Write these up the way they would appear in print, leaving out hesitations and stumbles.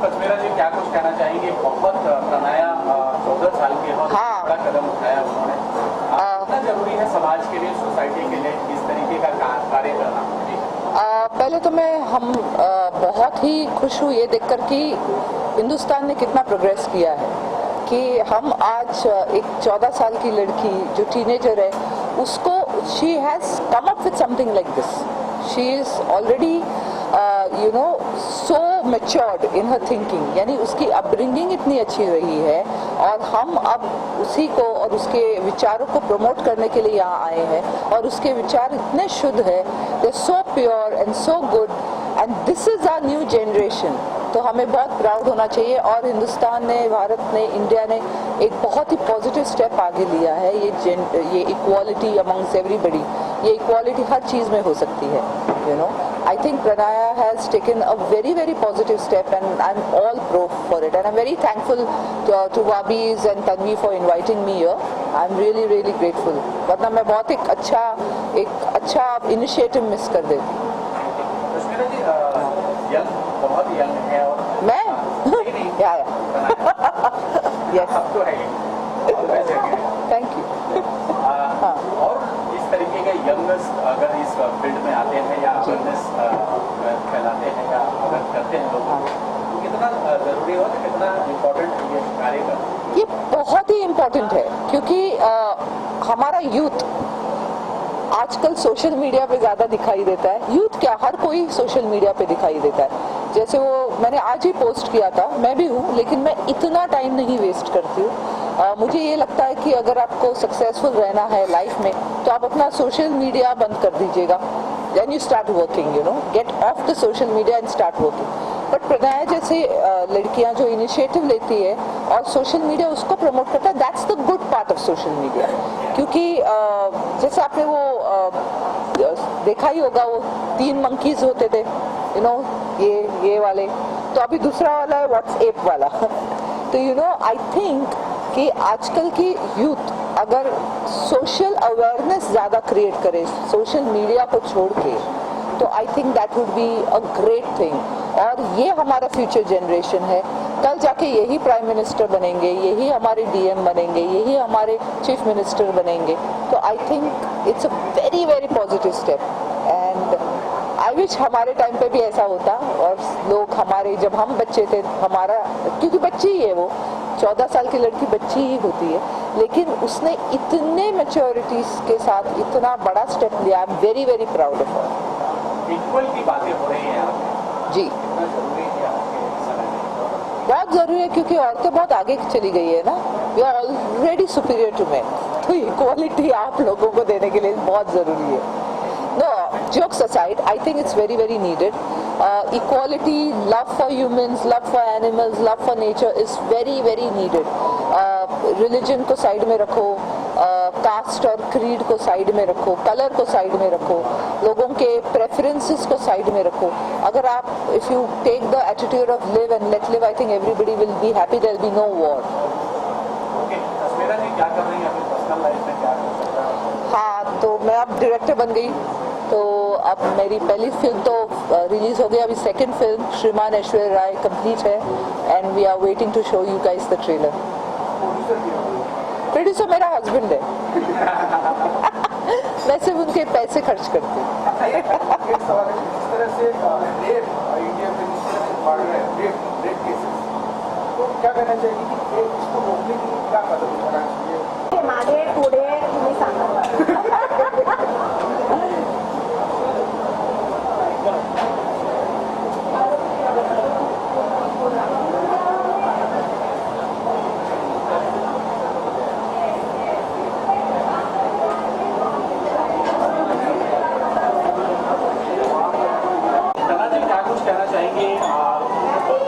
कश्मीरा जी क्या कुछ कहना चाहेंगे? बहुत प्रणया 14 साल के और बड़ा कदम उठाया उन्होंने, कितना जरूरी है समाज के लिए, सोसाइटी के लिए इस तरीके का कार्य करना? पहले तो हम बहुत ही खुश हूँ ये देखकर कि हिंदुस्तान ने कितना प्रोग्रेस किया है, कि हम आज एक 14 साल की लड़की जो टीनेजर है उसको she has come up with something like this. She is already so matured in her thinking, यानी उसकी अपब्रिंगिंग इतनी अच्छी रही है और हम अब उसी को और उसके विचारों को प्रमोट करने के लिए यहाँ आए हैं और उसके विचार इतने शुद्ध है, they are so pure and so good and this is our new generation. तो हमें बहुत प्राउड होना चाहिए और हिंदुस्तान ने, भारत ने, इंडिया ने एक बहुत ही पॉजिटिव स्टेप आगे लिया है. ये इक्वालिटी अमंग्स एवरीबडी, ये इक्वालिटी हर चीज़ में हो सकती है. I think Pranaya has taken a very very positive step and I'm all pro for it and I'm very thankful to Wabis and Tanvi for inviting me here. I'm really really grateful. वरना मैं बहुत एक अच्छा initiative miss कर देती. कश्मीरा जी बहुत young है और मैं या यस अब तो है. Thank you. और इस तरीके के यंगेस्ट अगर इस फील्ड में आते हैं या अवेयरनेस फैलाते हैं या अगर करते हैं लोग, तो कितना ज़रूरी हो, कितना इम्पोर्टेंट ये कार्य करना? ये बहुत ही इम्पोर्टेंट है क्योंकि हमारा यूथ आजकल सोशल मीडिया पे ज़्यादा दिखाई देता है. यूथ क्या, हर कोई सोशल मीडिया पे दिखाई देता है. जैसे वो मैंने आज ही पोस्ट किया था, मैं भी हूँ लेकिन मैं इतना टाइम नहीं वेस्ट करती हूँ. मुझे ये लगता है कि अगर आपको सक्सेसफुल रहना है लाइफ में तो आप अपना सोशल मीडिया बंद कर दीजिएगा. Then you start working, get off the social media and start working. But Pranaya जैसे लड़कियां जो इनिशिएटिव लेती है और सोशल मीडिया उसको प्रमोट करता है, that's the good part of social media. क्योंकि जैसे आपने वो देखा ही होगा, वो 3 मंकीज होते थे, ये वाले, तो अभी दूसरा वाला है व्हाट्सएप वाला. तो आई थिंक कि आजकल की यूथ अगर सोशल अवेयरनेस ज़्यादा क्रिएट करे सोशल मीडिया को छोड़ के, तो I think that would be a great thing. और ये हमारा फ्यूचर जनरेशन है. कल जाके यही प्राइम मिनिस्टर बनेंगे, यही हमारे डीएम बनेंगे, यही हमारे चीफ मिनिस्टर बनेंगे. तो आई think it's a very very positive step and I wish हमारे टाइम पे भी ऐसा होता और लोग हमारे, जब हम बच्चे थे, हमारा, क्योंकि बच्ची ही है वो, 14 साल की लड़की बच्ची ही होती है, लेकिन उसने इतने मैच्योरिटीज के साथ इतना बड़ा स्टेप लिया. I am very very proud of her. Equal की बातें हो रही हैं जी, कितना जरूरी है आपके समय में? बहुत ज़रूरी है क्योंकि औरतें बहुत आगे चली गई है ना. We are already superior to man, तो इक्वालिटी आप लोगों को देने के लिए बहुत ज़रूरी है. No, jokes aside, I think it's very very needed. Equality, love for humans, love for animals, love for nature is very very needed. Religion को साइड में रखो, कास्ट और क्रीड को साइड में रखो, कलर को साइड में रखो, लोगों के प्रेफरेंसेस को साइड में रखो. अगर आप, if you take the attitude of live and let live, I think everybody will be happy. There will be no war. Okay, Kashmira जी क्या कर रही हैं अपनी पर्सनल लाइफ में, क्या कर सकता है? हाँ, तो मैं अब डायरेक्टर बन गई, तो अब मेरी पहली फिल्म तो रिलीज हो गई. अभी second film Shriman Aishwarya Rai complete है and we are waiting to show you guys the trailer. Producer मेरा हस्बैंड है. मैं सिर्फ उनके पैसे खर्च करती हूँ. क्या कहना चाहिए कि इसको रोकने के लिए क्या कदम उठाना चाहिए? मागे पुढे तुम्ही सांगा.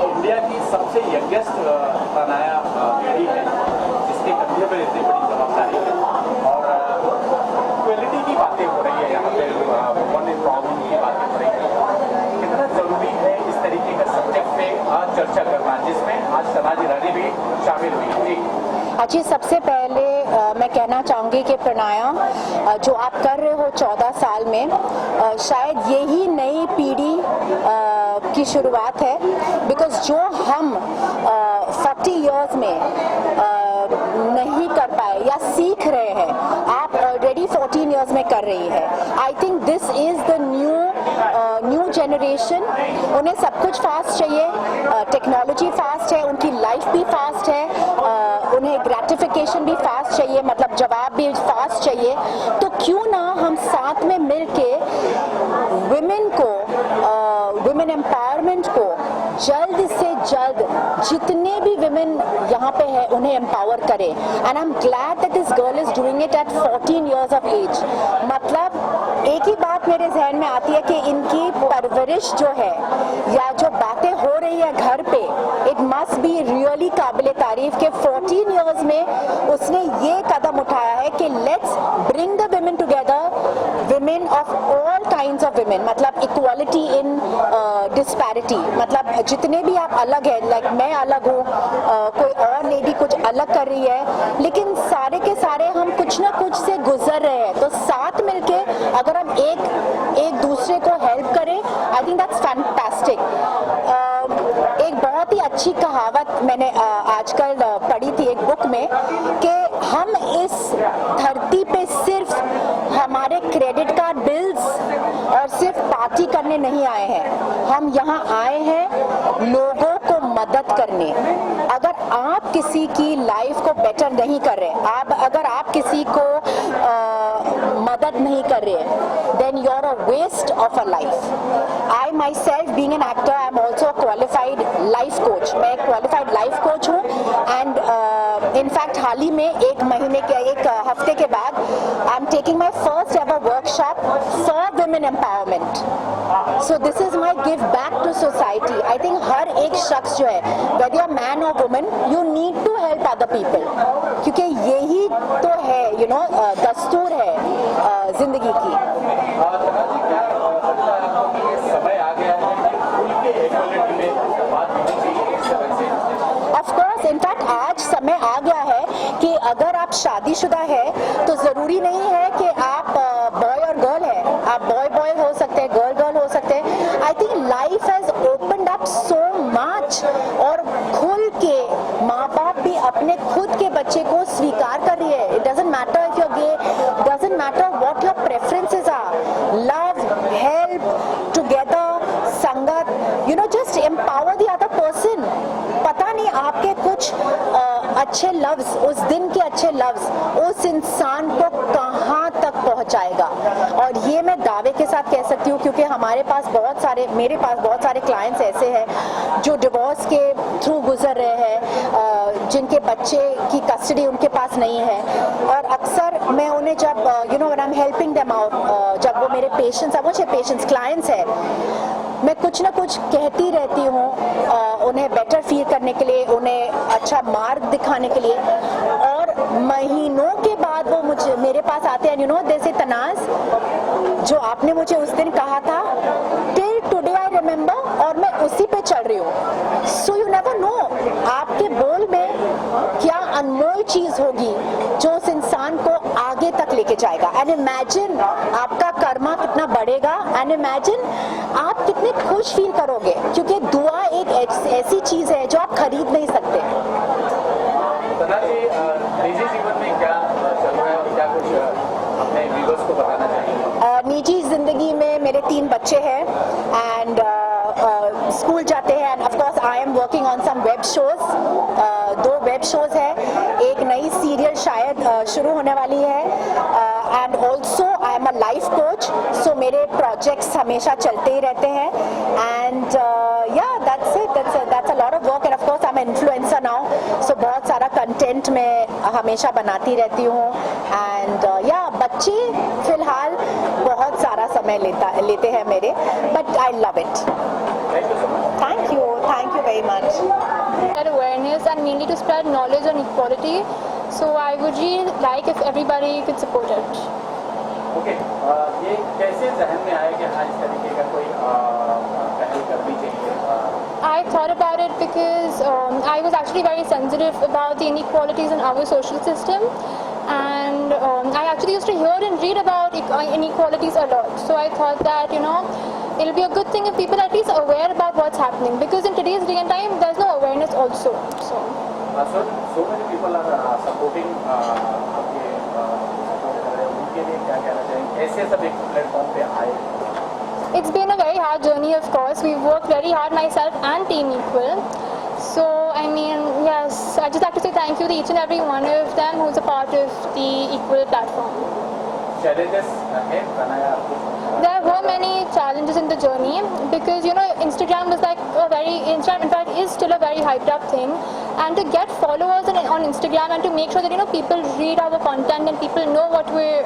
इंडिया की सबसे यंगेस्ट प्रणया लेडी है जिसके कंधे पर इतनी बड़ी जवाबदारी है और इक्वलिटी की बातें हो रही है यहाँ पे, वुमन एम्पावरमेंट की बातें हो रही है. कितना जरूरी है इस तरीके का सब्जेक्ट पे आज चर्चा करना जिसमें आज शनाज ईरानी भी शामिल हुई थी? अच्छी, सबसे पहले मैं कहना चाहूँगी कि प्राणायाम जो आप कर रहे हो 14 साल में, शायद यही नई पीढ़ी की शुरुआत है। बिकॉज जो हम 40 इयर्स में नहीं कर पाए या सीख रहे हैं, आप ऑलरेडी 14 इयर्स में कर रही है। I think this is the new generation. उन्हें सब कुछ फास्ट चाहिए, टेक्नोलॉजी फास्ट है, उनकी लाइफ भी फास्ट है, उन्हें ग्रेटिफिकेशन भी फास्ट चाहिए, मतलब जवाब भी फास्ट चाहिए। तो क्यों ना हम साथ में मिलके वुमेन एम्पावरमेंट को जल्द से जल्द जितने भी विमेन यहाँ पे है उन्हें एम्पावर करें। And I am glad that this girl is doing it at 14 years of age. मतलब एक ही बात मेरे जहन में आती है कि इनकी परवरिश जो है या जो बातें हो रही है घर पे, इट मस्ट बी रियली काबिल तारीफ के 14 इयर्स में उसने ये कदम उठाया है कि let's bring the women together, women of all kinds of women, मतलब इक्वालिटी इन डिस्पैरिटी। मतलब जितने भी आप अलग हैं, लाइक मैं अलग हूँ, कोई और लेडी कुछ अलग कर रही है, लेकिन सारे के सारे हम कुछ ना कुछ से गुजर रहे हैं। तो साथ मिलके अगर हम एक दूसरे को हेल्प करें, आई थिंक दैट्स फैंटास्टिक। एक बहुत ही अच्छी कहावत मैंने आजकल पढ़ी थी एक बुक में कि हम इस धरती पे सिर्फ हमारे क्रेडिट कार्ड बिल्स और सिर्फ पार्टी करने नहीं आए हैं, हम यहाँ आए हैं लोगों को मदद करने। अगर आप किसी की लाइफ को बेटर नहीं कर रहे, अगर आप किसी को मदद नहीं कर रहे, then you're a waste of a life. I myself being an actor, I am also a qualified life coach. मैं एक qualified life coach हूँ and in fact हाल ही में एक हफ्ते के बाद I'm taking my first ever workshop for women empowerment. So this is my give back to society. I think हर एक शख्स जो है, whether you're man or woman, you need to help other people. क्योंकि यही तो है, you know, दस्तूर है जिंदगी की। समय आ गया है कि खुल के इक्वालिटी में बात होनी चाहिए इस तरह से। ऑफ कोर्स, इनफैक्ट आज समय आ गया है कि अगर आप शादीशुदा है तो जरूरी नहीं है कि आप बॉय और गर्ल है, आप बॉय हो सकते हैं, गर्ल हो सकते हैं। I think life has opened up so much और खुल के माँ बाप भी अपने खुद के बच्चे को स्वीकार कर रही है। It doesn't matter if you are gay, doesn't matter what your preferences are, love, help, together, संगत, you know, just empower the other person. पता नहीं आपके कुछ अच्छे लफ्ज, उस दिन के अच्छे लफ्ज उस इंसान को कहाँ तक पहुँचाएगा। और ये मैं दावे के साथ कह सकती हूँ क्योंकि मेरे पास बहुत सारे क्लाइंट्स ऐसे हैं जो डिवोर्स के थ्रू गुजर रहे हैं, जिनके बच्चे की कस्टडी उनके पास नहीं है। और अक्सर मैं उन्हें जब you know when I am helping them out, जब वो मेरे पेशेंट्स क्लाइंट्स हैं, मैं कुछ ना कुछ कहती रहती हूँ उन्हें बेटर फील करने के लिए, उन्हें अच्छा मार्ग दिखाने के लिए। और महीनों के बाद वो मेरे पास आते हैं, यू नो, जैसे तनाज जो आपने मुझे उस दिन कहा था, टिल टुडे आई रिमेम्बर, और मैं उसी पे चल रही हूँ। सो यू नेवर नो आपके बोल में क्या अनमोल चीज होगी जो उस इंसान को आगे तक लेके जाएगा। एंड इमेजिन आपका कर्मा कितना बढ़ेगा, एंड इमेजिन आप कितने खुश फील करोगे, क्योंकि दुआ एक ऐसी चीज है जो आप खरीद नहीं सकते। सना जी, निजी जीवन में क्या चल रहा है और क्या कुछ अपने व्यूअर्स को बताना चाहिए? निजी जिंदगी में मेरे 3 बच्चे हैं एंड स्कूल जाते हैं, and of course I am working on some web shows. 2 web shows है, एक नई सीरियल शायद शुरू होने वाली है, and also I am a life coach. So मेरे प्रोजेक्ट्स हमेशा चलते ही रहते हैं, and yeah that's it, that's a lot of work. And of course I am influencer now, so बहुत सारा कंटेंट मैं हमेशा बनाती रहती हूँ। एंड या बच्चे फिलहाल बहुत सारा समय लेते हैं मेरे, but I love it. Thank you very much. Spread awareness and mainly to spread knowledge on equality. So I would really like if everybody could support it. Okay, ये कैसे जहन में आया कि हाँ इस तरीके का कोई पहल करनी चाहिए? I thought about it because I was actually very sensitive about the inequalities in our social system, actually used to hear and read about inequalities a lot. So I thought that, it'll be a good thing if people at least are aware about what's happening, because in today's day and time, there's no awareness also. So so many people are supporting आपके support कर रहे हैं, उनके लिए क्या कहना चाहेंगे? ऐसे सब एक प्लेटफॉर्म पे आए. it's been a very hard journey, of course. We've worked very hard, myself and Team Equal. So, I mean, yes, I just have to say thank you to each and every one of them who's a part of the Equal platform. Challenges है बनाया आपको? There were many challenges in the journey because Instagram was Instagram in fact is still a very hyped up thing, and to get followers on Instagram and to make sure that people read our content and people know what we're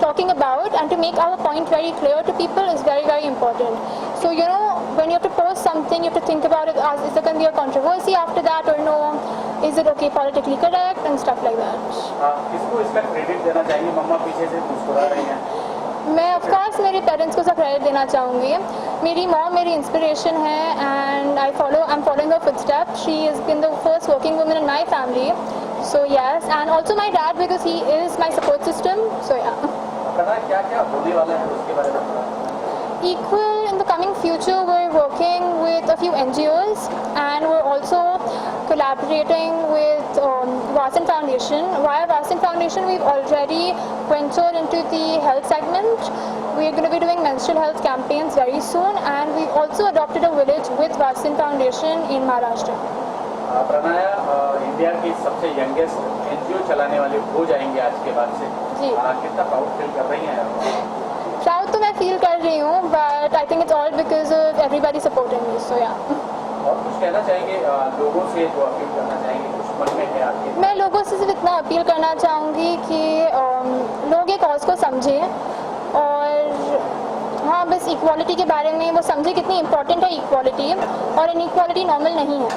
talking about, and to make our point very clear to people is very, very important. So when you have to post something, you have to think about it as, is there going to be a controversy after that or no? Is it okay politically correct and stuff like that. किसको इसका credit देना चाहिए? मम्मा पीछे से मुस्कुरा रही हैं. मैं ऑफ कोर्स मेरे पेरेंट्स को सब क्रेडिट देना चाहूँगी. मेरी मॉम मेरी इंस्पिरेशन है, and I am following her footsteps. She is been the first working woman in my family. So yes, and also my dad because he is my support system. So yeah क्या होने वाला है उसके बारे में? Equal, in the coming future, we're working with a few NGOs, and we're also collaborating with Vasan Foundation. Via Vasan Foundation, we've already ventured into the health segment. We're going to be doing menstrual health campaigns very soon, and we also adopted a village with Vasan Foundation in Maharashtra. Pranaya India की सबसे youngest NGO चलाने वाली हो जाएंगे आज के बाद से. जी. कितना प्राउड फील कर रही हैं? प्राउड तो मैं फील कर रही हूँ, but I think it's all because of everybody supporting me. So yeah. और कुछ कहना चाहेंगे लोगों से, जो अपील करना चाहेंगे कुछ मन में है आपके? मैं लोगों से सिर्फ इतना अपील करना चाहूँगी कि लोग ये कॉज को समझें, और हाँ, बस इक्वालिटी के बारे में वो समझे कितनी इम्पोर्टेंट है इक्वालिटी, और इनइक्वालिटी नॉर्मल नहीं है.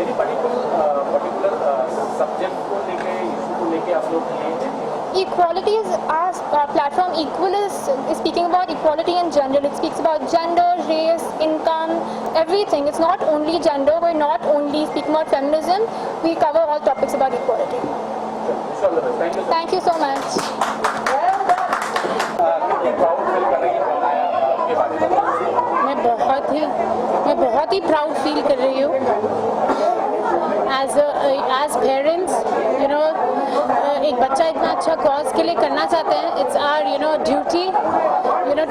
यदि पर्टिकुलर सब्जेक्ट को लेके, इशू को लेके आप लोग Equality is our platform. Equal is speaking about equality in general. It speaks about gender, race, income, everything. It's not only gender. We're not only speaking about feminism. We cover all topics about equality. Thank you so much. मैं बहुत ही proud feel कर रही हूँ. as parents, एक बच्चा इतना अच्छा cause के लिए करना चाहते हैं. It's our duty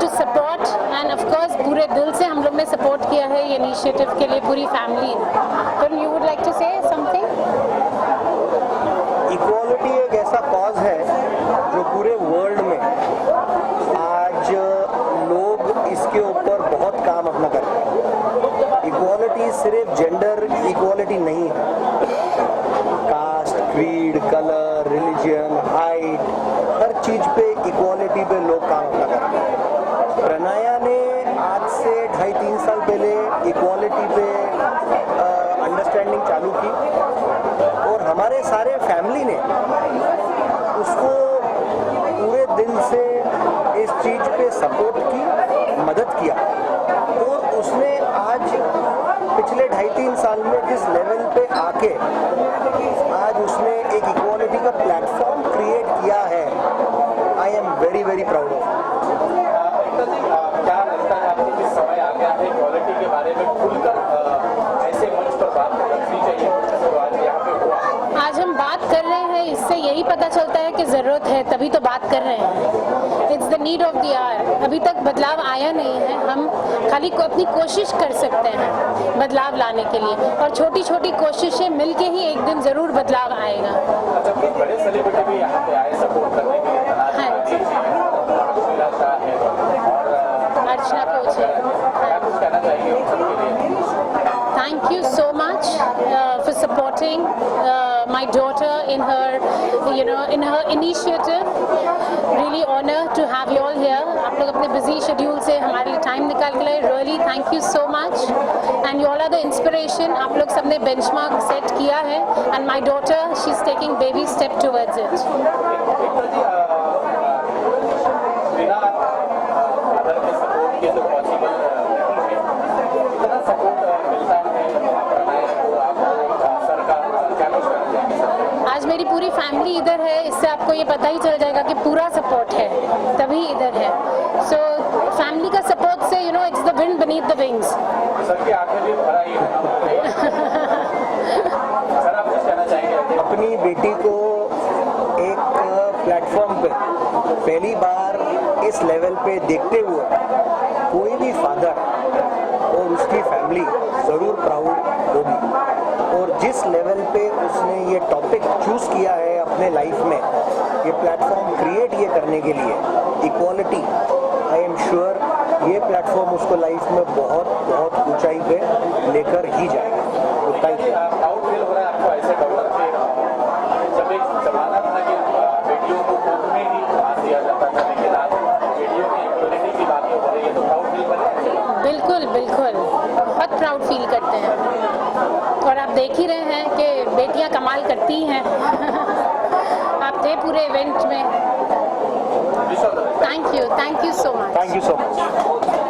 to support, and of course पूरे दिल से हम लोग ने सपोर्ट किया है ये इनिशिएटिव के लिए, पूरी फैमिली. तो you would like to say something? Equality एक ऐसा कॉज है जो पूरे वर्ल्ड में आज लोग इसके ऊपर बहुत काम अपना कर रहे हैं. इक्वालिटी सिर्फ जेंडर इक्वालिटी नहीं है. Caste, creed, colour, religion, height, हर चीज पे इक्वालिटी पे लोग काम अपना कर रहे हैं. प्रणया ने आज से 2.5-3 साल पहले इक्वालिटी पे अंडरस्टैंडिंग चालू की, और हमारे सारे फैमिली ने उसको पूरे दिल से इस चीज पे सपोर्ट की, मदद किया, और उसने आज पिछले 2.5-3 साल में जिस लेवल पे आके आज उसने एक इक्वालिटी का प्लेटफॉर्म क्रिएट किया है, I am very very proud of. क्या लगता है आपको जिस समय आ गया है इक्वालिटी के बारे में खुलकर ऐसे मंच पर बात करनी चाहिए, तो आज यहाँ पे हुआ? आज हम बात कर रहे हैं, इससे यही पता चलता है कि ज़रूरत है, तभी तो बात कर रहे हैं. It's the need of the hour. अभी तक बदलाव आया नहीं है. हम खाली अपनी कोशिश कर सकते हैं बदलाव लाने के लिए, और छोटी छोटी कोशिशें मिलके ही एक दिन ज़रूर बदलाव आएगा. अच्छा, कुछ बड़े सेलिब्रिटी भी यहाँ पे आए सपोर्ट करने के लिए. अर्चना कोच है. कुछ कहना चाहिए उन सबके लिए? Thank you so much for supporting my daughter in her initiative. Really honored to have you all here. आप लोग अपने busy schedule से हमारे लिए time निकाल के लाए. Really thank you so much. And you all are the inspiration. आप लोग सबने benchmark set किया है, and my daughter, she's taking baby step towards it. बिना अदर के सपोर्ट के तो पॉसिबल इतना सपोर्ट मिलता है सरकार क्या कुछ करना चाहिए? आज मेरी पूरी फैमिली फैमिली इधर है, इससे आपको ये पता ही चल जाएगा कि पूरा सपोर्ट है, तभी इधर है। सो फैमिली का सपोर्ट से it's the wind beneath the wings. सबके आंखें भी भरा ही सर, आप कुछ कहना चाहेंगे? अपनी बेटी को एक प्लेटफॉर्म पे पहली बार इस लेवल पे देखते हुए कोई भी फादर और उसकी फैमिली ज़रूर प्राउड होगी। और जिस लेवल पे उसने ये टॉपिक चूज़ किया है अपने लाइफ में, ये प्लेटफॉर्म क्रिएट ये करने के लिए, इक्वालिटी, आई एम श्योर ये प्लेटफॉर्म उसको लाइफ में बहुत बहुत ऊंचाई पे लेकर ही जाएगा। तो थैंक यू। प्राउड फील हो रहा है आपको ऐसे डॉक्टर थे? जब एक जमाना था कि बेटियों को कोर्ट में ही बात दिया जाता था, लेकिन आज बेटियों की इक्वलिटी की बातें हो रही है, तो प्राउड फील कर रहे हैं? बिल्कुल बिल्कुल, बहुत प्राउड फील करते हैं। और आप देख ही रहे हैं कि बेटियां कमाल करती हैं। आप थे पूरे इवेंट में। Thank you so much. Thank you so much.